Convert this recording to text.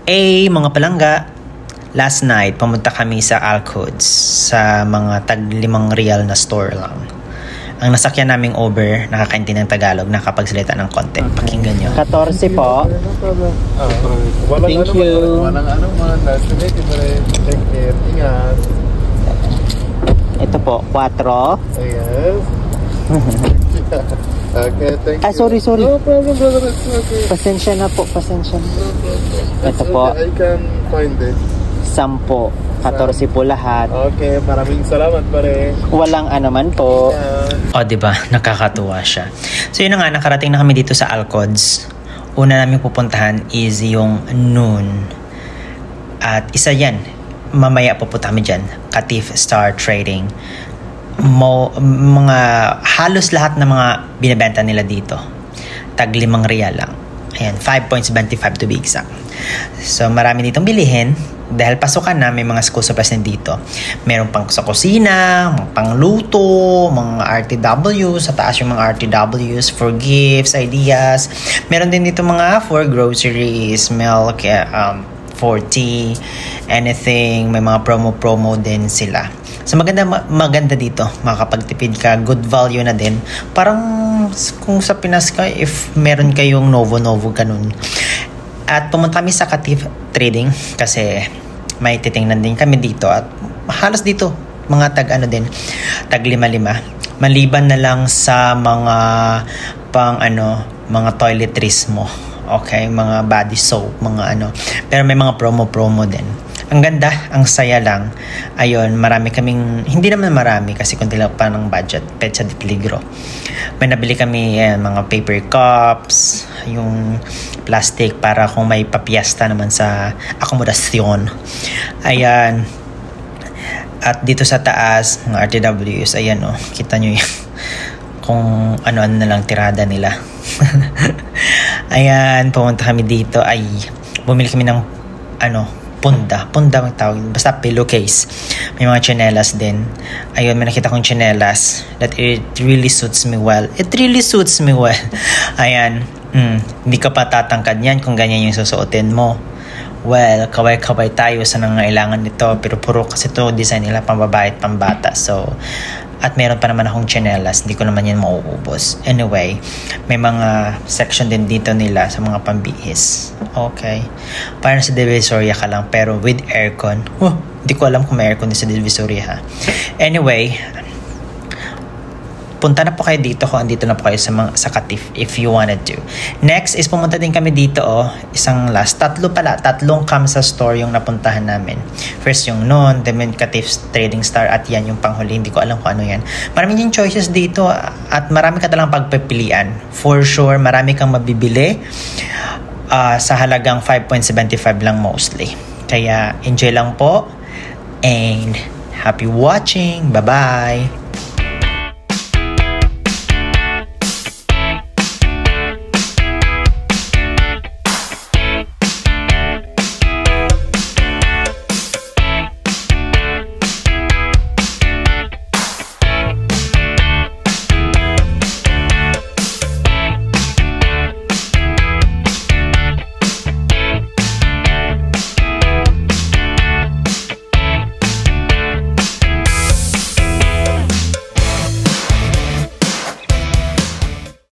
Mga palangga, last night pumunta kami sa Alcodes sa mga tag 5 real na store lang. Ang nasakyan naming Uber, nakakaintindi ng Tagalog, nakapagsalita ng konti. Pakinggan nyo. 14 po. Thank you. Walang ano man, take care, ingat. Ito po, 4. Yes. Okay, thank you. Sorry. No problem, brother. It's okay. Pasensya na po. It's Ito po. okay. I can find it. 10. 14 po lahat. Okay, maraming salamat pare. Walang anuman po. Yeah. Diba? Nakakatuwa siya. So yun na nga, nakarating na kami dito sa Alcodes. Una namin pupuntahan is yung Noon. At isa yan. Mamaya pupunta kami dyan. Katif Star Trading. Mga halos lahat ng mga binibenta nila dito. Tag 5 real lang. Ayan, 5.75 to be exact. So marami ditong bilihin. Dahil pasukan na, may mga school supplies na dito. Meron pang sa kusina, mga pangluto, mga RTWs, sa taas yung mga RTWs for gifts, ideas. Meron din dito mga for groceries, milk, for tea, anything. May mga promo din sila. So maganda dito. Makakapagtipid ka, good value na din. Parang kung sa Pinas ka, if meron kayong Novo ganun. At pumunta kami sa Katif Trading kasi may titingnan din kami dito at halos dito mga tag 5-5 maliban na lang sa mga mga toiletries mo, okay, mga body soap, pero may mga promo din. Ang ganda, ang saya lang. Ayun, marami kaming, hindi naman marami kasi kundi lang pa ng budget, Petsa de Peligro. May nabili kami mga paper cups, yung plastic para kung may papiesta naman sa akomodasyon. Ayan. At dito sa taas, mga RTWs, ayan kita nyo yung kung ano na lang tirada nila. Ayan, pumunta kami dito, bumili kami ng punda ang tawag, basta pillowcase. May mga tsinelas din. Ayun, may nakita kong tsinelas that it really suits me well. Ayan, hindi ka pa tatangkad yan kung ganyan yung susuotin mo. Well, kaway-kaway tayo sa nangailangan nito, pero puro kasi ito design nila pambabae at pambata. So, at meron pa naman akong tsinelas, hindi ko naman yan mauubos. Anyway, may mga section din dito nila sa mga pambihis. Okay. Parang sa Divisoria ka lang, pero with aircon. Hindi ko alam kung may aircon din sa Divisoria ha. Anyway, punta na po kayo dito kung andito na po kayo sa Katif if you wanted to. Next is pumunta din kami dito isang last. Tatlong Kamsa store yung napuntahan namin. First yung Noon, then Katif Trading Star at yan yung panghuli. Hindi ko alam kung ano yan. Marami yung choices dito at marami ka talang pagpipilian. For sure, marami kang mabibili sa halagang 5.75 lang mostly. Kaya enjoy lang po and happy watching. Bye-bye!